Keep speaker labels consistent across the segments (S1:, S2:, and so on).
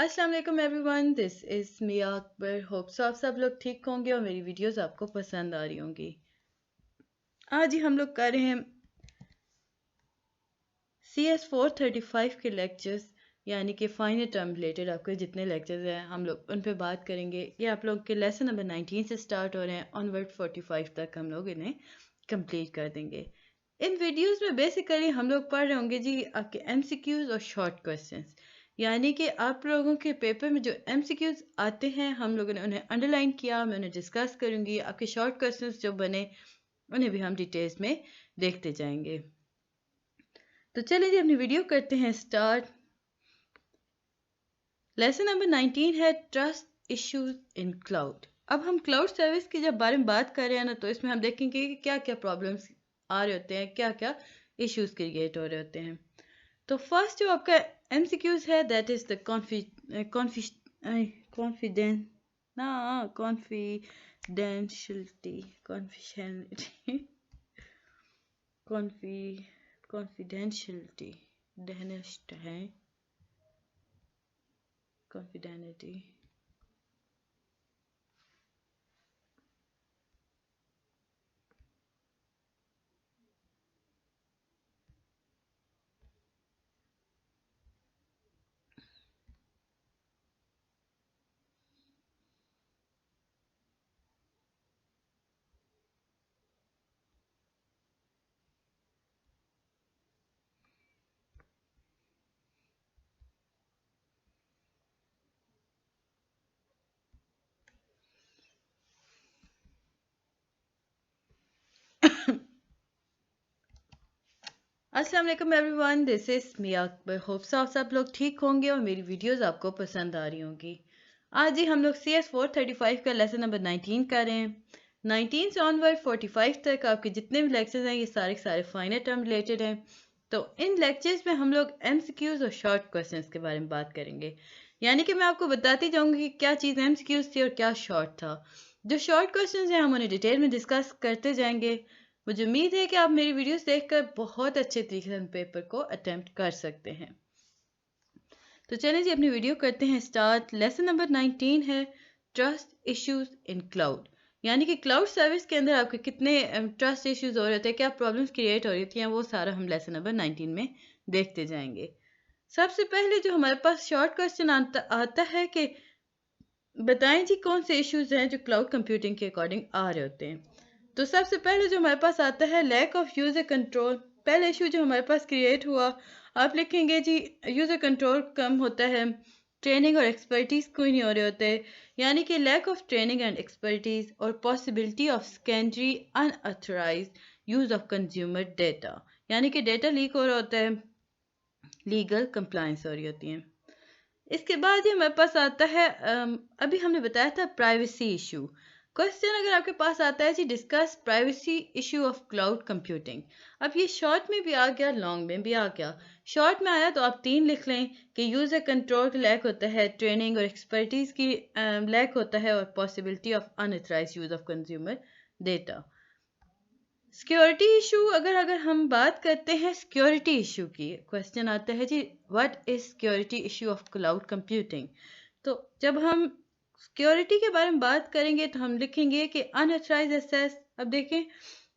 S1: अस्सलाम वालेकुम everyone, this is Miya Akbar. Hope so आप सब लोग ठीक होंगे और मेरी वीडियोस आपको पसंद आ रही होंगी। आज ही हम लोग कर रहे हैं CS 435 के लेक्चर्स, यानी कि फाइनल टर्म रिलेटेड आपके जितने लेक्चर्स हैं हम लोग उन पे बात करेंगे। ये आप लोग के लेसन नंबर 19 से स्टार्ट हो रहे हैं, ऑनवर्ड 45 तक हम लोग इन्हें कंप्लीट कर देंगे। इन वीडियोस में बेसिकली हम लोग पढ़ रहे होंगे जी आपके MCQs और शॉर्ट क्वेश्चंस, यानी कि आप लोगों के पेपर में जो MCQs आते हैं हम लोगों ने उन्हें अंडरलाइन किया, मैं उन्हें डिस्कस करूंगी। आपके शॉर्ट क्वेश्चंस जो बने उन्हें भी हम डिटेल्स में देखते जाएंगे। तो चलिए जी अपनी वीडियो करते हैं स्टार्ट। लेसन नंबर 19 है ट्रस्ट इश्यूज इन क्लाउड। अब हम क्लाउड सर्विस की जब बारे में बात कर रहे हैं ना, तो इसमें हम देखेंगे कि क्या क्या प्रॉब्लम्स आ रहे होते हैं, क्या क्या इश्यूज क्रिएट हो रहे होते हैं। तो फर्स्ट जो आपका MCQs है that is the confidentiality confidentiality डेनिस्ट है कॉन्फिडेंशियलिटी। अस्सलाम वालेकुम everyone, this is Miya Akbar. Hope so आप सब लोग ठीक होंगे और मेरी वीडियोस आपको पसंद आ रही होंगी। आज ही हम लोग CS 435 का लेसन नंबर 19 कर रहे हैं। 19 से ऑनवर्ड 45 तक आपके जितने भी लेक्चर्स हैं ये सारे के सारे फाइनल टर्म रिलेटेड हैं। तो इन लेक्चर्स में हम लोग MCQs और शॉर्ट क्वेश्चंस के बारे में बात करेंगे, यानी कि मैं आपको बताती जाऊंगी कि क्या चीज़ MCQs थी और क्या शॉर्ट था। जो शॉर्ट क्वेश्चंस हैं हम उन्हें डिटेल में डिस्कस करते जाएंगे। मुझे उम्मीद है कि आप मेरी वीडियोस देखकर बहुत अच्छे तरीके से पेपर को अटेम्प्ट कर सकते हैं। तो चलिए जी अपनी वीडियो करते हैं स्टार्ट। लेसन नंबर 19 है ट्रस्ट इश्यूज इन क्लाउड, यानी कि क्लाउड सर्विस के अंदर आपके कितने ट्रस्ट इश्यूज हो रहे होते हैं, क्या प्रॉब्लम्स क्रिएट हो रही होती हैं, वो सारा हम लेसन नंबर 19 में देखते जाएंगे। सबसे पहले जो हमारे पास शॉर्ट क्वेश्चन आता है कि बताएं जी कौन से इश्यूज हैं जो क्लाउड कंप्यूटिंग के अकॉर्डिंग आ रहे होते हैं। तो सबसे पहले जो हमारे पास आता है लैक ऑफ यूजर कंट्रोल। पहला इशू जो हमारे पास क्रिएट हुआ, आप लिखेंगे जी यूजर कंट्रोल कम होता है, ट्रेनिंग और एक्सपर्टीज कोई नहीं हो रहे होते, यानी कि lack of training and expertise और possibility of secondary unauthorised use of consumer data, यानी कि डेटा लीक हो रहा होता है, लीगल कंप्लायंस हो रही होती है। इसके बाद ही हमारे पास आता है अभी हमने बताया था प्राइवेसी इशू। क्वेश्चन अगर आपके पास आता है जी discuss privacy issue of cloud computing. अब ये शॉर्ट में भी आ गया, लॉन्ग में भी आ गया। शॉर्ट में आया तो आप 3 लिख लें कि यूजर कंट्रोल की लैक होता है, ट्रेनिंग और एक्सपर्टीज की लैक होता है, और possibility of unauthorized use of consumer data. Security issue अगर अगर हम बात करते हैं सिक्योरिटी इशू की, क्वेश्चन आता है जी what is security issue of cloud computing. तो जब हम सिक्योरिटी के बारे में बात करेंगे तो हम लिखेंगे कि अनऑथराइज्ड एक्सेस। अब देखें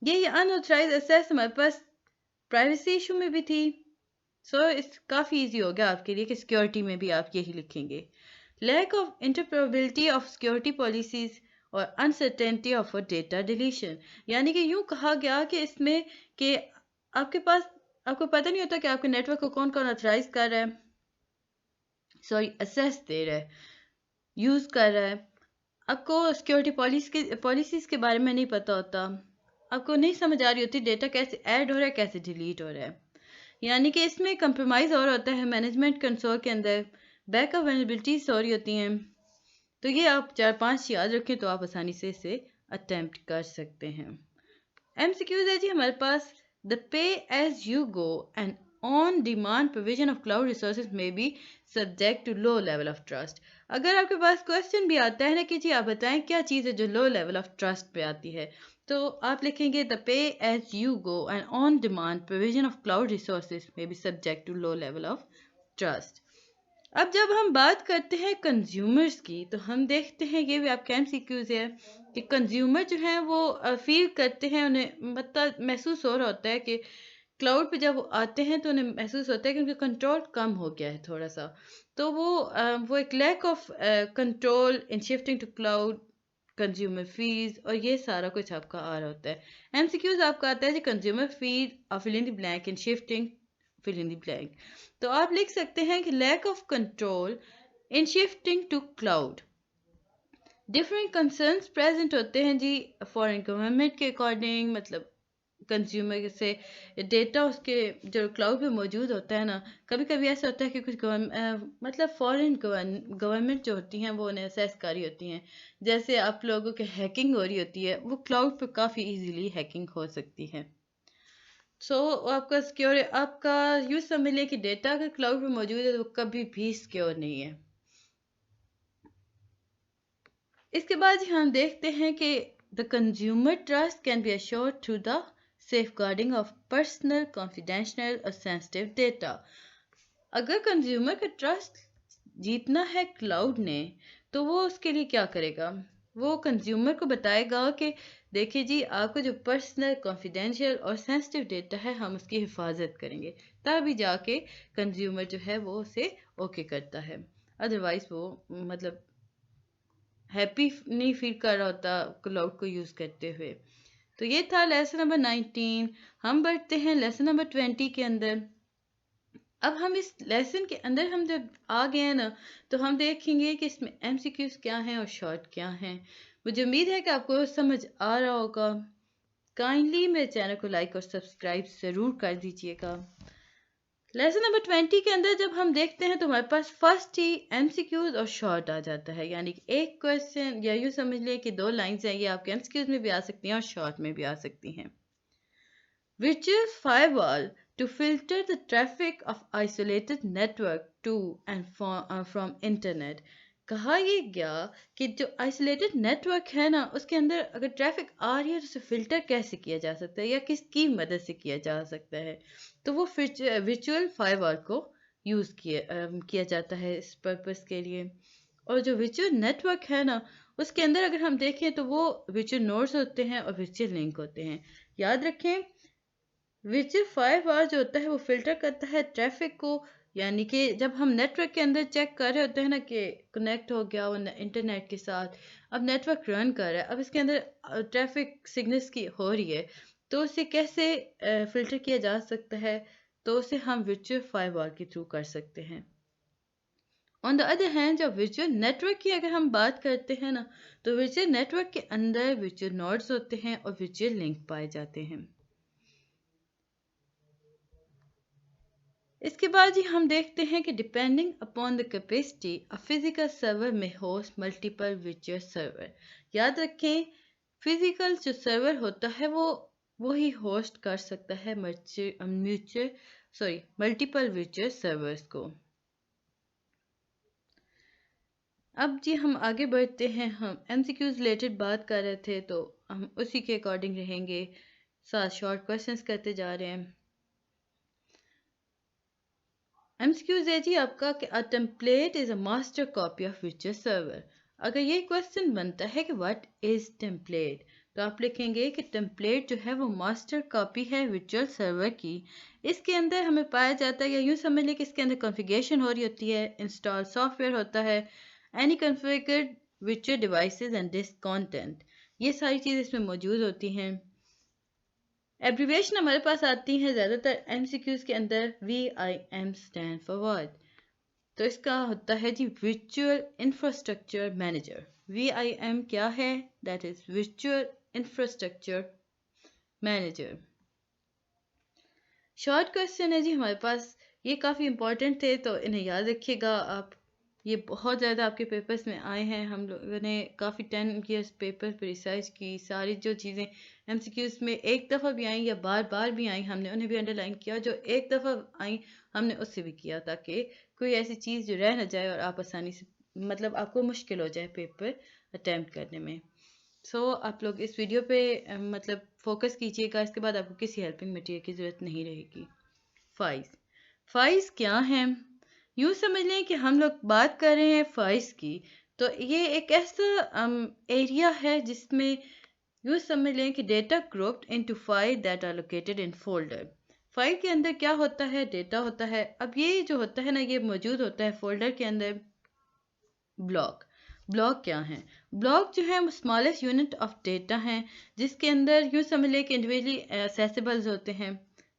S1: ये अनऑथराइज्ड एक्सेस हमारे पास प्राइवेसी इशू में भी थी, सो इस काफ़ी इजी हो गया आपके लिए कि सिक्योरिटी में भी आप यही लिखेंगे। Lack of interpretability of security policies और अनसर्टेनिटी ऑफ डेटा डिलीशन, यानी कि यूं कहा गया कि इसमें कि आपके पास आपको पता नहीं होता कि आपके नेटवर्क को कौन कौन ऑथराइज कर रहा है, सॉरी असेस दे रहा है, यूज़ कर रहा है। आपको सिक्योरिटी पॉलिसीज़ के बारे में नहीं पता होता, आपको नहीं समझ आ रही होती डेटा कैसे ऐड हो रहा है कैसे डिलीट हो रहा है, यानी कि इसमें कंप्रोमाइज़ और होता है मैनेजमेंट कंसोल के अंदर, बैकअप वेनेबिलिटीज हो रही होती हैं। तो ये आप 4-5 याद रखें तो आप आसानी से इसे अटेम्प्ट कर सकते हैं। MCQs है जी हमारे पास the pay as you go and on demand provision of cloud resources may be subject to low level of trust. अगर आपके पास क्वेश्चन भी आता है ना कि जी आप बताएं क्या चीज़ है जो लो लेवल ऑफ ट्रस्ट पे आती है, तो आप लिखेंगे the pay as you go and on demand provision of cloud resources may be subject to low level of trust. अब जब हम बात करते हैं कंज्यूमर्स की, तो हम देखते हैं ये भी आपके एमसीक्यूज है कि कंज्यूमर जो हैं वो फील करते हैं, उन्हें मतलब महसूस हो रहा होता है कि क्लाउड पे जब वो आते हैं तो उन्हें महसूस होता है कि उनका कंट्रोल कम हो गया है थोड़ा सा। तो वो एक lack of control in shifting to cloud, consumer fees, और ये सारा कुछ आपका आ रहा होता है। एमसीक्यूज आपका आता है जी कंज्यूमर फीस और fill in the blank in shifting, fill in the blank. तो आप लिख सकते हैं कि lack of control in shifting to cloud, different concerns present होते हैं जी फॉरेन गवर्नमेंट के अकॉर्डिंग, मतलब कंज्यूमर से डेटा उसके जो क्लाउड पे मौजूद होता है ना, कभी कभी ऐसा होता है कि कुछ मतलब फॉरेन गवर्नमेंट जो होती हैं वो उन्हें असेस कर रही होती हैं। जैसे आप लोगों के हैकिंग हो रही होती है, वो क्लाउड पे काफ़ी इजीली हैकिंग हो सकती है। सो आपका सिक्योर, आपका यूँ समझ लें कि डेटा अगर क्लाउड पे मौजूद है तो वो कभी भी सिक्योर नहीं है। इसके बाद हम देखते हैं कि the consumer trust can be assured through the safeguarding of personal, confidential और सेंसिटिव डेटा। अगर कंज्यूमर का ट्रस्ट जीतना है क्लाउड ने, तो वो उसके लिए क्या करेगा? वो कंज्यूमर को बताएगा कि देखिए जी, आपका जो पर्सनल, कॉन्फिडेंशियल और सेंसिटिव डेटा है हम उसकी हिफाजत करेंगे, तभी जाके कंज्यूमर जो है वो उसे ओके करता है। अदरवाइज वो मतलब हैप्पी नहीं फील कर रहा होता क्लाउड को यूज़ करते हुए। तो ये था लेसन नंबर 19। हम बढ़ते हैं लेसन नंबर 20 के अंदर। अब हम इस लेसन के अंदर हम जब आ गए हैं ना, तो हम देखेंगे कि इसमें एमसीक्यूज क्या हैं और शॉर्ट क्या हैं। मुझे उम्मीद है कि आपको समझ आ रहा होगा। काइंडली मेरे चैनल को लाइक और सब्सक्राइब ज़रूर कर दीजिएगा। लेसन नंबर 20 के अंदर जब हम देखते हैं तो हमारे पास फर्स्ट ही एमसीक्यूज और शॉर्ट आ जाता है, यानी कि एक क्वेश्चन या यूँ समझ लें कि दो लाइंस हैं, ये आपके एमसीक्यूज में भी आ सकती हैं और शॉर्ट में भी आ सकती हैं। Virtual firewall to filter the traffic of isolated network to and from internet। कहा ये गया कि जो आइसोलेटेड नेटवर्क है ना, उसके अंदर अगर ट्रैफिक आ रही है तो उसे फिल्टर कैसे किया जा सकता है या किसकी मदद से किया जा सकता है। तो वो वर्चुअल फायरवॉल को यूज़ किया जाता है इस पर्पस के लिए। और जो वर्चुअल नेटवर्क है ना, उसके अंदर अगर हम देखें तो वो वर्चुअल नोड्स होते हैं और वर्चुअल लिंक होते हैं। याद रखें, वर्चुअल फायरवॉल जो होता है वो फिल्टर करता है ट्रैफिक को, यानी कि जब हम नेटवर्क के अंदर चेक कर रहे होते हैं ना कि कनेक्ट हो गया वो इंटरनेट के साथ, अब नेटवर्क रन कर रहा है, अब इसके अंदर ट्रैफिक सिग्नल्स की हो रही है, तो उसे कैसे फिल्टर किया जा सकता है? तो उसे हम वर्चुअल फायरवॉल के थ्रू कर सकते हैं। ऑन द अदर हैंड, जब वर्चुअल नेटवर्क की अगर हम बात करते हैं ना, तो वर्चुअल नेटवर्क के अंदर वर्चुअल नोड्स होते हैं और वर्चुअल लिंक पाए जाते हैं। इसके बाद ही हम देखते हैं कि depending upon the capacity a physical server में होस्ट मल्टीपल वर्चुअल सर्वर। याद रखें, फिजिकल जो सर्वर होता है वो ही होस्ट कर सकता है मल्टीपल वर्चुअल सर्वर्स को। अब जी हम आगे बढ़ते हैं। हम एमसीक्यूज रिलेटेड बात कर रहे थे, तो हम उसी के अकॉर्डिंग रहेंगे, साथ शॉर्ट क्वेश्चंस करते जा रहे हैं। एमसीक्यूज है जी आपका कि a template is a master copy of virtual server. अगर ये क्वेश्चन बनता है कि व्हाट इज टेम्पलेट, तो आप लिखेंगे कि टेम्पलेट जो है वो मास्टर कॉपी है वर्चुअल सर्वर की। इसके अंदर हमें पाया जाता है, या यूँ समझ लें कि इसके अंदर कॉन्फ़िगरेशन हो रही होती है, इंस्टॉल सॉफ्टवेयर होता है, any configured virtual devices and disk content, ये सारी चीज़ें इसमें मौजूद होती हैं। एब्रीवेशन हमारे पास आती हैं ज़्यादातर एमसीक्यूज के अंदर। VIM स्टैंड फॉर व्हाट, तो इसका होता है जी वर्चुअल इंफ्रास्ट्रक्चर मैनेजर। VIM क्या है? That is virtual infrastructure manager. Short question है जी हमारे पास, ये काफ़ी इंपॉर्टेंट थे तो इन्हें याद रखिएगा आप। ये बहुत ज़्यादा आपके पेपर्स में आए हैं। हम लोगों ने काफ़ी 10 ईयर्स पेपर पर रिसर्च की, सारी जो चीज़ें एमसीक्यूज में एक दफ़ा भी आई या बार बार भी आई, हमने उन्हें भी अंडरलाइन किया। जो एक दफ़ा आई हमने उससे भी किया, ताकि कोई ऐसी चीज़ जो रह ना जाए और आप आसानी से, मतलब आपको मुश्किल हो जाए पेपर अटैम्प्ट करने में। आप लोग इस वीडियो पे मतलब फोकस कीजिएगा। इसके बाद आपको किसी हेल्पिंग मटेरियल की ज़रूरत नहीं रहेगी। फाइज, फाइज क्या हैं? यूँ समझ लें कि हम लोग बात कर रहे हैं फाइल्स की, तो ये एक ऐसा एरिया है जिसमें यूँ समझ लें कि data grouped into file that are located in folder. File के अंदर क्या होता है, डेटा होता है। अब ये जो होता है ना, ये मौजूद होता है फोल्डर के अंदर। ब्लॉक, ब्लॉक क्या है? ब्लॉक जो है वो स्मॉलेस्ट यूनिट ऑफ डेटा हैं, जिसके अंदर यूँ समझ लें कि इंडिविजुअली एक्सेसिबल्स होते हैं।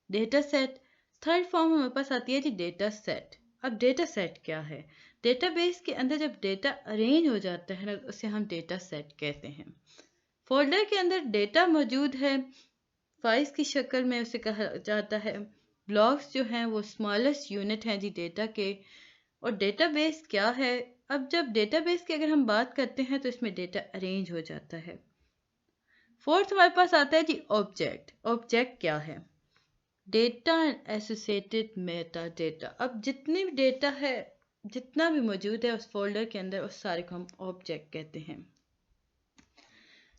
S1: डेटा सेट, थर्ड फॉर्म हमारे पास आती है जी डेटा सेट। अब डेटा सेट क्या है? डेटाबेस के अंदर जब डेटा अरेंज हो जाता है ना, उसे हम डेटा सेट कहते हैं। फोल्डर के अंदर डेटा मौजूद है, फाइल्स की शक्ल में उसे कहा जाता है। ब्लॉक्स जो हैं वो स्मॉलेस्ट यूनिट हैं जी डेटा के। और डेटाबेस क्या है? अब जब डेटाबेस की अगर हम बात करते हैं तो इसमें डेटा अरेंज हो जाता है। फोर्थ हमारे पास आता है जी ऑब्जेक्ट। ऑब्जेक्ट क्या है? Data associated Meta data. अब जितने भी डेटा है, जितना भी मौजूद है उस फोल्डर के अंदर, उस सारे को हम ऑब्जेक्ट कहते हैं।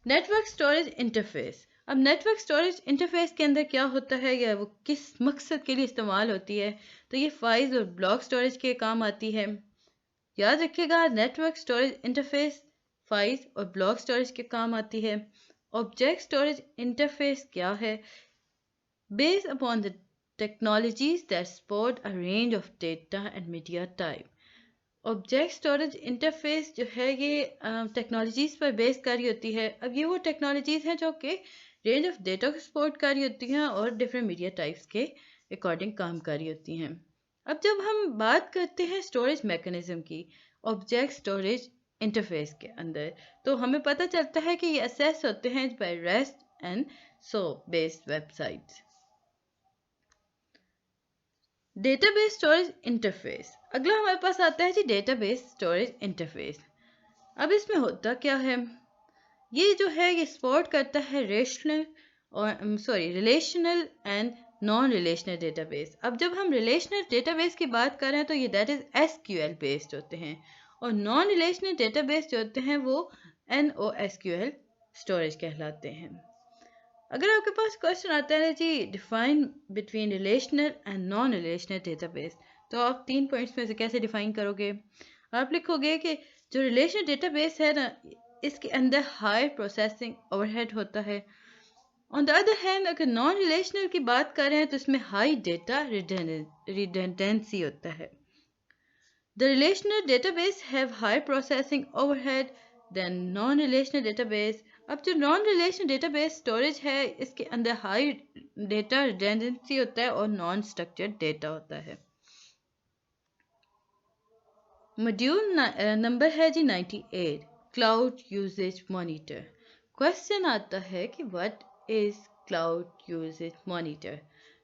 S1: Network storage interface. अब नेटवर्क स्टोरेज इंटरफेस के अंदर क्या होता है या वो किस मकसद के लिए इस्तेमाल होती है? तो ये फाइल्स और ब्लॉक स्टोरेज के काम आती है। याद रखिएगा, नेटवर्क स्टोरेज इंटरफेस फाइल्स और ब्लॉक स्टोरेज के काम आती है। ऑब्जेक्ट स्टोरेज इंटरफेस क्या है? Based upon the technologies that support a range of data and media type. Object storage interface जो है ये टेक्नोलॉजीज़ पर बेस कर रही होती है। अब ये वो टेक्नोलॉजीज़ हैं जो कि रेंज ऑफ डेटा को सपोर्ट कर रही होती हैं और डिफरेंट मीडिया टाइप्स के अकॉर्डिंग काम कर रही होती हैं। अब जब हम बात करते हैं स्टोरेज मैकेनिज्म की ऑब्जेक्ट स्टोरेज इंटरफेस के अंदर, तो हमें पता चलता है कि ये असेस होते हैं by REST and SOAP based websites. Database storage interface. अगला हमारे पास आता है जी डेटाबेस स्टोरेज इंटरफेस। अब इसमें होता क्या है? ये जो है ये सपोर्ट करता है relational and non relational database. अब जब हम रिलेशनल डेटाबेस की बात कर रहे हैं तो ये दैट इज एसक्यूएल बेस्ड होते हैं, और नॉन रिलेशनल डेटाबेस जो होते हैं वो NoSQL स्टोरेज कहलाते हैं। अगर आपके पास क्वेश्चन आता है जी define between relational and non relational database, तो आप 3 पॉइंट्स में से कैसे डिफाइन करोगे? आप लिखोगे कि जो रिलेशनल डेटाबेस है ना, इसके अंदर हाई प्रोसेसिंग ओवरहेड होता है। ऑन द अदर हैंड अगर नॉन रिलेशनल की बात कर रहे हैं तो इसमें हाई डेटा रिडेंडेंसी होता है। The relational database have high processing overhead than non-relational database. अब जो non-relational database storage है इसके अंदर high data redundancy होता है और non-structured data होता है। मॉड्यूल नंबर है जी 98, क्लाउड यूजेज मॉनिटर। क्वेश्चन आता है कि what is cloud usage monitor?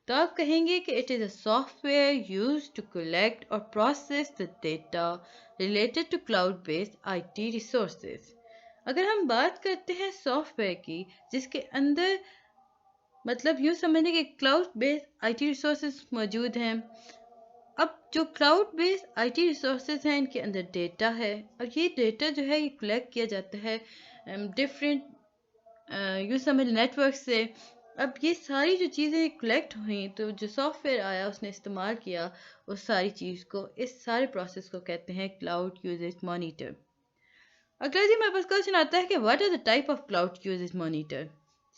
S1: तो आप कहेंगे कि it is a software use to collect और process the data related to cloud based IT resources. अगर हम बात करते हैं सॉफ्टवेयर की जिसके अंदर मतलब यूँ समझने कि क्लाउड बेस्ड IT रिसोर्सेज मौजूद हैं। अब जो क्लाउड बेस्ड IT रिसोर्सेज हैं इनके अंदर डेटा है, और ये डेटा जो है ये कलेक्ट किया जाता है डिफरेंट यूँ समझ नेटवर्क से। अब ये सारी जो चीज़ें कलेक्ट हुई तो जो सॉफ्टवेयर आया उसने इस्तेमाल किया उस सारी चीज़ को, इस सारे प्रोसेस को कहते हैं क्लाउड यूजेज मॉनिटर। अगला जी मेरे पास क्वेश्चन आता है कि what are the type of cloud usage monitor?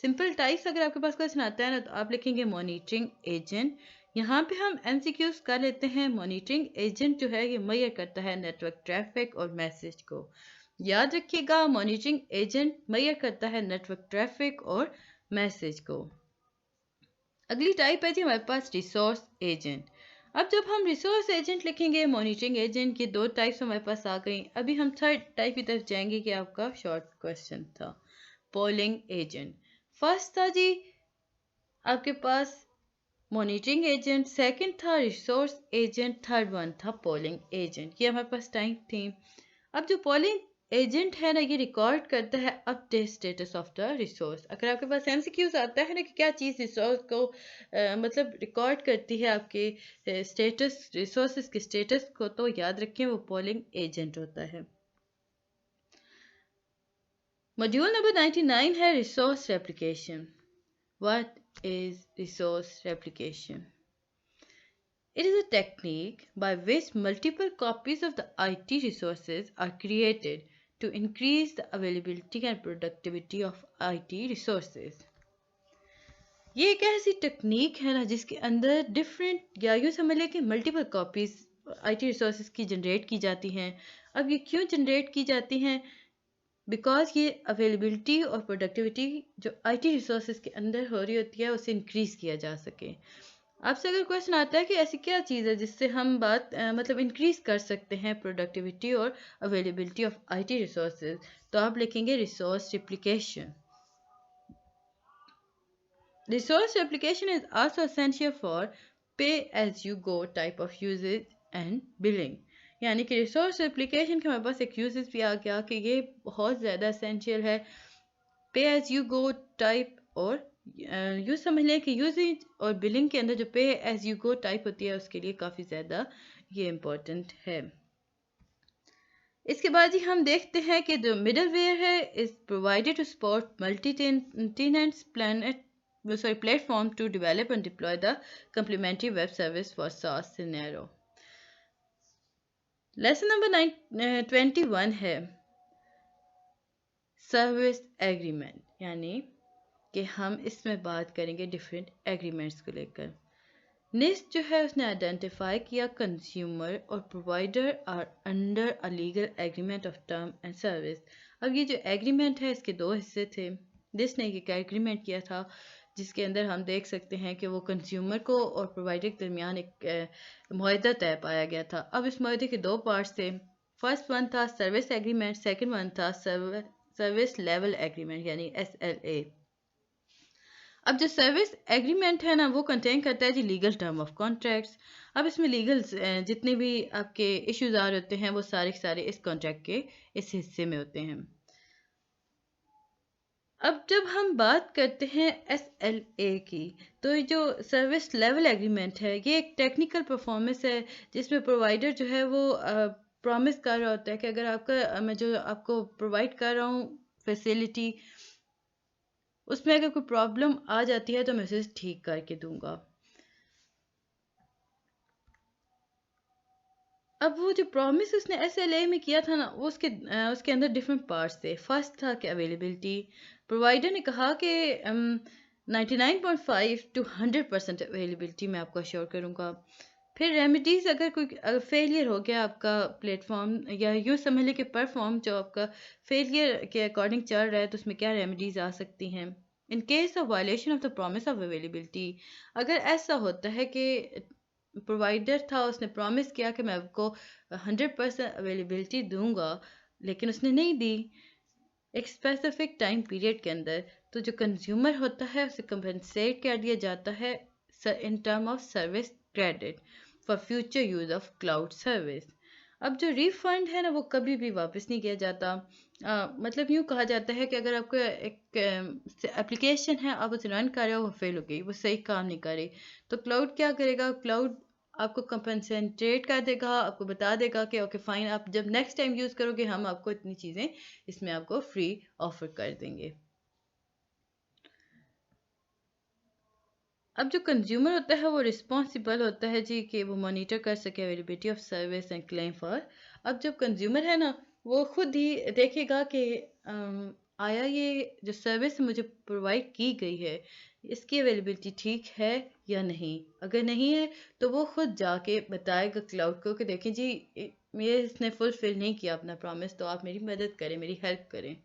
S1: Simple types अगर आपके पास क्वेश्चन आता है ना तो आप लिखेंगे मॉनिटरिंग एजेंट। यहाँ पे हम MCQs कर लेते हैं। मॉनिटरिंग एजेंट जो है ये मुहैया करता है नेटवर्क ट्रैफिक और मैसेज को। याद रखिएगा, मॉनिटरिंग एजेंट मुहैया करता है नेटवर्क ट्रैफिक और मैसेज को। अगली टाइप है जी हमारे पास रिसोर्स एजेंट। अब जब हम रिसोर्स एजेंट लिखेंगे मॉनिटरिंग एजेंट की दो टाइप्स हमारे पास आ गई। अभी हम थर्ड टाइप की तरफ जाएंगे कि आपका शॉर्ट क्वेश्चन था पोलिंग एजेंट। फर्स्ट था जी आपके पास मॉनिटरिंग एजेंट, सेकंड था रिसोर्स एजेंट, थर्ड वन था पोलिंग एजेंट। ये हमारे पास टाइप थी। अब जो पोलिंग एजेंट है ना ये रिकॉर्ड करता है update status of the resource. अगर आपके पास MCQs आता है ना कि क्या चीज़ रिसोर्स को मतलब रिकॉर्ड करती है आपके स्टेटस रिसोर्सेज के स्टेटस को, तो याद रखें वो पोलिंग एजेंट होता है। मॉड्यूल नंबर 99 है resource replication. What is resource replication? It is a technique by which multiple copies of the IT resources are created to increase the availability and productivity of IT resources. ये एक ऐसी technique है ना जिसके अंदर different या यूँ समझ लें कि मल्टीपल कॉपीज आईटी रिसोर्सेज की जनरेट की जाती हैं। अब ये क्यों जनरेट की जाती हैं? बिकॉज ये अवेलेबिलिटी और प्रोडक्टिविटी जो आईटी रिसोर्सेज के अंदर हो रही होती है उसे इंक्रीज़ किया जा सके। आपसे अगर क्वेश्चन आता है कि ऐसी क्या चीज़ है जिससे हम मतलब इंक्रीज़ कर सकते हैं प्रोडक्टिविटी और अवेलेबिलिटी ऑफ आईटी रिसोर्सेज, तो आप लिखेंगे resource replication. Resource replication is also essential for pay-as-you-go type of usage and billing. यानी कि रिसोर्स एप्लीकेशन के हमारे पास एक यूजेस भी आ गया कि ये बहुत ज़्यादा एसेंशियल है पे एज यू गो टाइप, और यूँ समझ लें कि यूजेज और बिलिंग के अंदर जो पे एज यू गो टाइप होती है उसके लिए काफ़ी ज़्यादा ये इम्पोर्टेंट है। इसके बाद ही हम देखते हैं कि जो मिडलवेयर है is provided to support multi tenants platform to develop and deploy the complementary web service for SaaS scenario. Lesson number 21 है सर्विस एग्रीमेंट, यानी कि हम इसमें बात करेंगे डिफरेंट एग्रीमेंट्स को लेकर। निस्ट जो है उसने आइडेंटिफाई किया कंज्यूमर और provider are under a legal agreement of term and service. अब ये जो एग्रीमेंट है इसके दो हिस्से थे। निस्ट ने एक एग्रीमेंट किया था जिसके अंदर हम देख सकते हैं कि वो कंज्यूमर को और प्रोवाइडर के दरमियान एक मुआहदा तय पाया गया था। अब इस मुआहदे के दो पार्ट्स थे। फर्स्ट वन था सर्विस एग्रीमेंट, सेकंड वन था सर्विस लेवल एग्रीमेंट यानी SLA। अब जो सर्विस एग्रीमेंट है ना वो कंटेन करता है जी लीगल टर्म ऑफ कॉन्ट्रैक्ट्स। अब इसमें लीगल जितने भी आपके इश्यूज आ रहे होते हैं वो सारे इस कॉन्ट्रैक्ट के इस हिस्से में होते हैं। अब जब हम बात करते हैं SLA की, तो ये जो सर्विस लेवल एग्रीमेंट है ये एक टेक्निकल परफॉर्मेंस है जिसमें प्रोवाइडर जो है वो प्रॉमिस कर रहा होता है कि अगर आपका मैं जो आपको प्रोवाइड कर रहा हूँ फैसिलिटी उसमें अगर कोई प्रॉब्लम आ जाती है तो मैं उसे ठीक करके दूंगा। अब वो जो प्रॉमिस उसने SLA में किया था ना वो उसके अंदर डिफरेंट पार्ट्स थे। फर्स्ट था कि अवेलेबिलिटी, प्रोवाइडर ने कहा कि 99.5 to 100% अवेलेबिलिटी मैं आपको अश्योर करूँगा। फिर रेमेडीज़, अगर कोई फेलियर हो गया आपका प्लेटफॉर्म या यूँ समझ लें कि परफॉर्म जो आपका फेलियर के अकॉर्डिंग चल रहा है तो उसमें क्या रेमेडीज़ आ सकती हैं। In case of violation of the promise of availability, अगर ऐसा होता है कि प्रोवाइडर था उसने प्रॉमिस किया कि मैं आपको 100% अवेलेबिलिटी दूंगा लेकिन उसने नहीं दी एक स्पेसिफिक टाइम पीरियड के अंदर, तो जो कंज्यूमर होता है उसे कंपनसेट कर दिया जाता है in term of service credit for future use of cloud service. अब जो रिफंड है ना वो कभी भी वापस नहीं किया जाता। मतलब यूँ कहा जाता है कि अगर आपको एक एप्लीकेशन है आप उसे रन कर रहे हो वो फेल हो गई, वो सही काम नहीं कर रही, तो क्लाउड क्या करेगा? क्लाउड आपको कंपनसेट कर देगा, आपको बता देगा कि ओके फाइन आप जब नेक्स्ट टाइम यूज़ करोगे हम आपको इतनी चीज़ें इसमें आपको फ्री ऑफर कर देंगे। अब जो कंज्यूमर होता है वो रिस्पॉन्सिबल होता है जी कि वो मॉनिटर कर सके availability of service and claim for. अब जब कंज्यूमर है ना वो खुद ही देखेगा कि आया ये जो सर्विस मुझे प्रोवाइड की गई है इसकी अवेलेबिलिटी ठीक है या नहीं। अगर नहीं है तो वो खुद जाके बताएगा क्लाउड को कि देखें जी ये इसने फुलफिल नहीं किया अपना प्रॉमिस, तो आप मेरी मदद करें, मेरी हेल्प करें।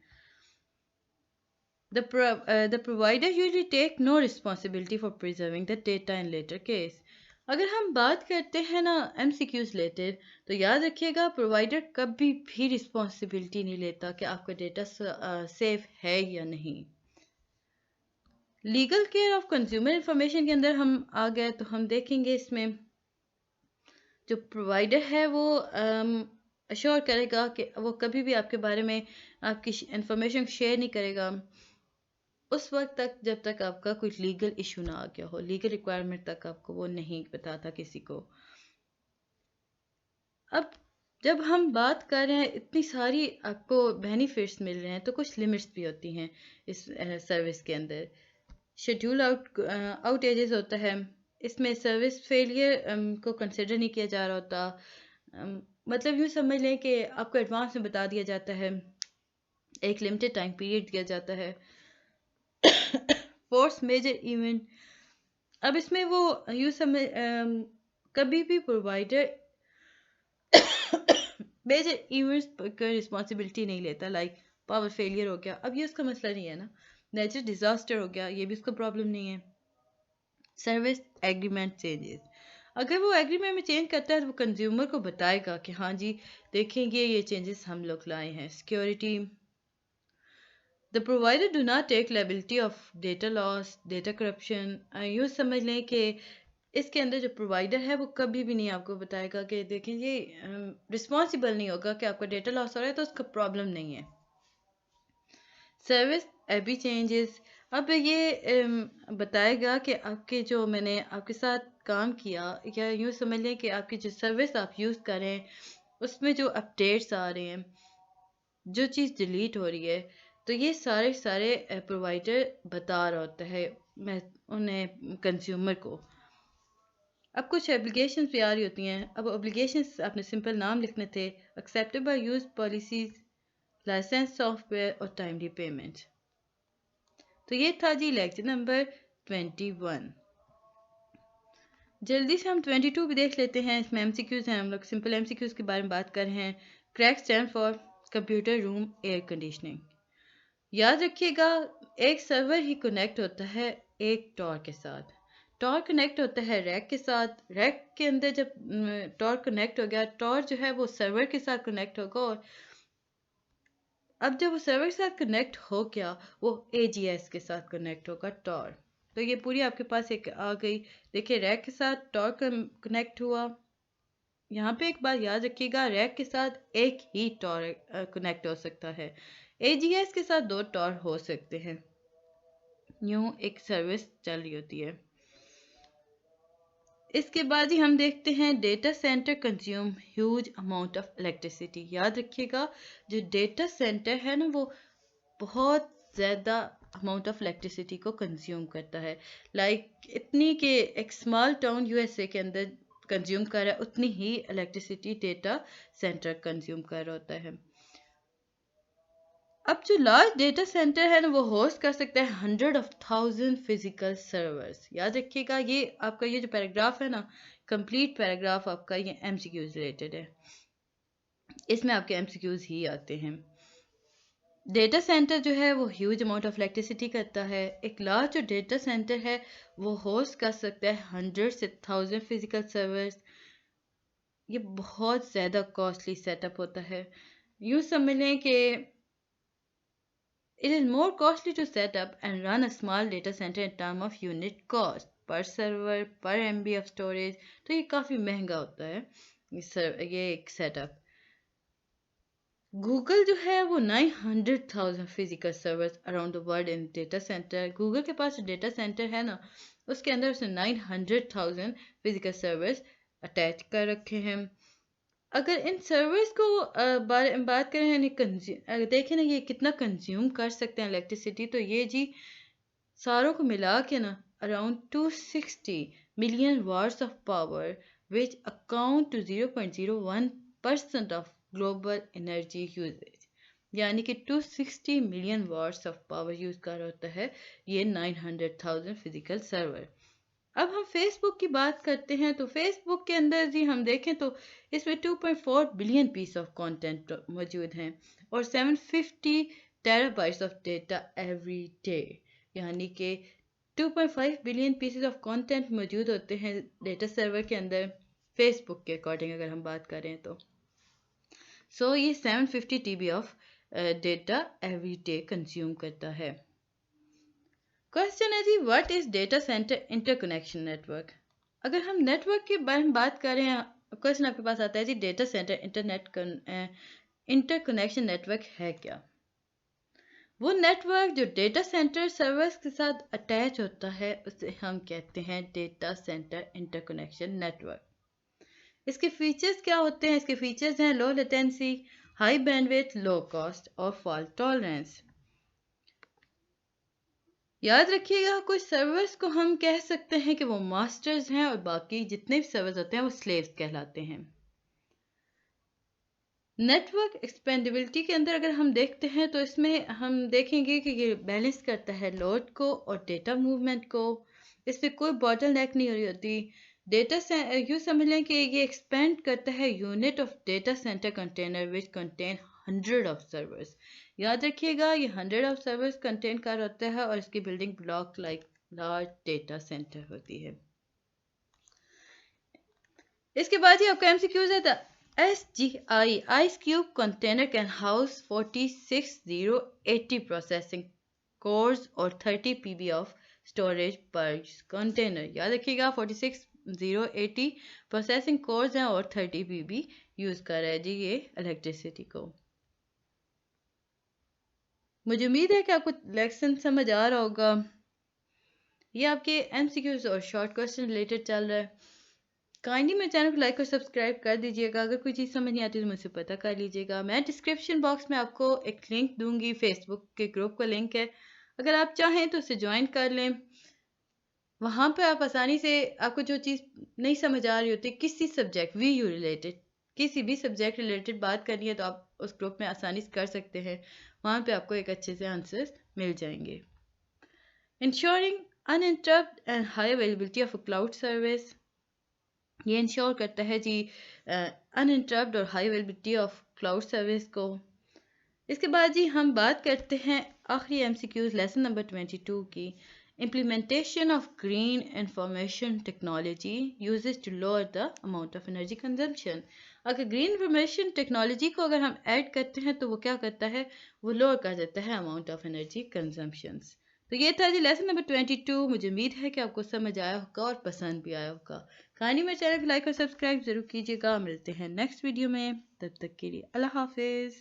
S1: The provider usually take no responsibility for preserving the data in later case. अगर हम बात करते हैं ना MCQs रिलेटेड, तो याद रखिएगा प्रोवाइडर कभी भी रिस्पॉन्सिबिलिटी नहीं लेता कि आपका डेटा सेफ है या नहीं। Legal care of consumer information के अंदर हम आ गए तो हम देखेंगे इसमें जो प्रोवाइडर है वो अश्योर करेगा कि वो कभी भी आपके बारे में आपकी इंफॉर्मेशन शेयर नहीं करेगा उस वक्त तक जब तक आपका कोई लीगल इशू ना आ गया हो, लीगल रिक्वायरमेंट तक आपको वो नहीं बताता किसी को। अब जब हम बात कर रहे हैं इतनी सारी आपको बेनिफिट्स मिल रहे हैं तो कुछ लिमिट्स भी होती हैं इस सर्विस के अंदर। शेड्यूल आउटेजेस होता है, इसमें सर्विस फेलियर को कंसिडर नहीं किया जा रहा होता। मतलब यूँ समझ लें कि आपको एडवांस में बता दिया जाता है, एक लिमिटेड टाइम पीरियड दिया जाता है। फोर्स मेजर इवेंट, अब इसमें वो यूँ समझ कभी भी प्रोवाइडर मेजर इवेंट्स का रिस्पॉन्सिबिलिटी नहीं लेता, लाइक पावर फेलियर हो गया, अब ये उसका मसला नहीं है ना। नेचुरल डिजास्टर हो गया, ये भी उसका प्रॉब्लम नहीं है। सर्विस एग्रीमेंट चेंजेस, अगर वो एग्रीमेंट में चेंज करता है तो वो कंज्यूमर को बताएगा कि हाँ जी देखेंगे ये चेंजेस हम लोग लाए हैं। Security, the provider do not take liability of data loss, data corruption. यूँ समझ लें कि इसके अंदर जो प्रोवाइडर है वो कभी भी नहीं आपको बताएगा कि देखें ये रिस्पॉन्सिबल नहीं होगा कि आपका डेटा लॉस हो रहा है तो उसका प्रॉब्लम नहीं है। सर्विस एबी चेंजेस, अब ये बताएगा कि आपके जो मैंने आपके साथ काम किया, या यूँ समझ लें कि आपकी जो सर्विस आप यूज़ करें उसमें जो अपडेट्स आ रहे हैं, जो चीज़ डिलीट हो रही है, तो ये सारे प्रोवाइडर बता रहा होता है मैं उन्हें कंज्यूमर को। अब कुछ एप्लीकेशन भी आ रही होती हैं, अब एप्लीकेशन आपने सिंपल नाम लिखने थे, acceptable use policies, licence software और टाइमली पेमेंट। तो ये था जी लेक्चर नंबर 21। जल्दी से हम 22 भी देख लेते हैं। इसमें एमसीक्यूज हैं, हम लोग सिंपल एमसीक्यूज के बारे में बात कर रहे हैं। Crack stand for computer room air conditioning. याद रखिएगा एक सर्वर ही कनेक्ट होता है एक टॉर के साथ, टॉर कनेक्ट होता है रैक के साथ, रैक के अंदर जब टॉर कनेक्ट हो गया, टॉर जो है वो सर्वर के साथ कनेक्ट होगा, और अब जब वो सर्वर के साथ कनेक्ट हो गया वो एजीएस के साथ कनेक्ट होगा टॉर। तो ये पूरी आपके पास एक आ गई। देखिए रैक के साथ टॉर कनेक्ट हुआ। यहाँ पे एक बात याद रखिएगा, रैक के साथ एक ही टॉर कनेक्ट हो सकता है, एजीएस के साथ 2 टॉर हो सकते हैं। यूँ एक सर्विस चल रही होती है। इसके बाद ही हम देखते हैं data centre consume huge amount of electricity. याद रखिएगा जो डेटा सेंटर है ना वो बहुत ज़्यादा अमाउंट ऑफ इलेक्ट्रिसिटी को कंज्यूम करता है, लाइक इतनी कि एक स्मॉल टाउन यूएसए के अंदर कंज्यूम कर रहा है उतनी ही इलेक्ट्रिसिटी डेटा सेंटर कंज्यूम कर रहा होता है। अब जो लार्ज डेटा सेंटर है ना वो होस्ट कर सकता है 100,000 फिजिकल सर्वर्स। याद रखिएगा ये आपका ये जो पैराग्राफ है ना, कंप्लीट पैराग्राफ आपका ये एमसीक्यूज रिलेटेड है, इसमें आपके एमसीक्यूज ही आते हैं। डेटा सेंटर जो है वो ह्यूज अमाउंट ऑफ इलेक्ट्रिसिटी करता है। एक लार्ज जो डेटा सेंटर है वो होस्ट कर सकता है 100 से 1000 फिजिकल सर्वर्स। ये बहुत ज़्यादा कॉस्टली सेटअप होता है। यूँ समझ लें कि it is more costly to set up and run a small data center in terms of unit cost per server per MB of storage। तो ये काफ़ी महंगा होता है ये एक सेटअप। गूगल जो है वो 900,000 physical servers around the world in data centre. Google के पास डेटा सेंटर है ना उसके अंदर उसने 900,000 फिजिकल सर्वर्स अटैच कर रखे हैं। अगर इन सर्वर्स को बात करें यानी देखें ना ये कितना कंज्यूम कर सकते हैं इलेक्ट्रिसिटी, तो ये जी सारों को मिला के ना around 260 million watts of power which account to 0.01% of global energy usage. यानी कि 260 million watts of power use कर होता है ये 900,000 फिजिकल सर्वर। अब हम फेसबुक की बात करते हैं, तो फेसबुक के अंदर जी हम देखें तो इसमें 2.4 बिलियन पीस ऑफ कंटेंट मौजूद हैं और 750 terabytes of data every day. यानी कि 2.5 बिलियन पीसेस ऑफ कंटेंट मौजूद होते हैं डेटा सर्वर के अंदर फेसबुक के अकॉर्डिंग अगर हम बात करें तो। सो ये 750 TB of data every day consume करता है। क्वेश्चन है जी what is data centre interconnection network. अगर हम नेटवर्क के बारे में बात कर रहे हैं, क्वेश्चन आपके पास आता है जी डेटा सेंटर इंटरकनेक्शन नेटवर्क है क्या। वो नेटवर्क जो डेटा सेंटर सर्वर्स के साथ अटैच होता है उसे हम कहते हैं डेटा सेंटर इंटरकनेक्शन नेटवर्क। इसके फीचर्स क्या होते हैं, इसके फीचर्स हैं low latency, high bandwidth, low cost और फॉल्ट टॉलरेंस। याद रखिएगा कुछ सर्वर्स को हम कह सकते हैं कि वो मास्टर्स हैं और बाकी जितने भी सर्वर्स होते हैं वो स्लेव्स कहलाते हैं। नेटवर्क एक्सपेंडेबिलिटी के अंदर अगर हम देखते हैं तो इसमें हम देखेंगे कि ये बैलेंस करता है लोड को और डेटा मूवमेंट को। इसमें कोई बॉटलनेक नहीं हो रही होती। डेटा से यूँ समझ लें कि ये एक्सपेंड करता है unit of data centre container which contain 100 of servers. याद रखिएगा ये 100 ऑफ सर्वर्स कंटेन कर होता है और इसकी building block like large data centre होती है। इसके बाद ही आपका एमसीक्यूज है। SGI Ice Cube container can house 46080 processing cores और 30 PB of storage per container। याद रखिएगा 46080 प्रोसेसिंग कोर्स हैं और 30 PB यूज़ कर रहा है जी ये इलेक्ट्रिसिटी को। मुझे उम्मीद है कि आपको लेसन समझ आ रहा होगा। ये आपके MCQs और शॉर्ट क्वेश्चन रिलेटेड चल रहा है। काइंडली मेरे चैनल को लाइक और सब्सक्राइब कर दीजिएगा। अगर कोई चीज़ समझ नहीं आती तो मुझसे पता कर लीजिएगा। मैं डिस्क्रिप्शन बॉक्स में आपको एक लिंक दूंगी, फेसबुक के ग्रुप का लिंक है, अगर आप चाहें तो उसे ज्वाइन कर लें। वहाँ पे आप आसानी से आपको जो चीज़ नहीं समझ आ रही होती किसी सब्जेक्ट VU रिलेटेड, किसी भी सब्जेक्ट रिलेटेड बात करनी है तो आप उस ग्रुप में आसानी से कर सकते हैं। वहाँ पे आपको एक अच्छे से आंसर्स मिल जाएंगे। Ensuring uninterrupt and high availability of a cloud service, ये इंश्योर करता है जी अनइंटरप्ट और high availability of cloud service को। इसके बाद जी हम बात करते हैं आखिरी MCQs लेसन नंबर 22 की। Implementation of green information technology uses to lower the amount of energy consumption. अगर ग्रीन इंफॉर्मेशन टेक्नोलॉजी को अगर हम ऐड करते हैं तो वो क्या करता है, वो लोअर कर देता है अमाउंट ऑफ एनर्जी कंजम्पशंस। तो ये था जी लेसन नंबर 22। मुझे उम्मीद है कि आपको समझ आया होगा और पसंद भी आया होगा। कहानी मेरे चैनल को लाइक और सब्सक्राइब जरूर कीजिएगा। मिलते हैं नेक्स्ट वीडियो में, तब तक के लिए अल्लाह हाफिज़।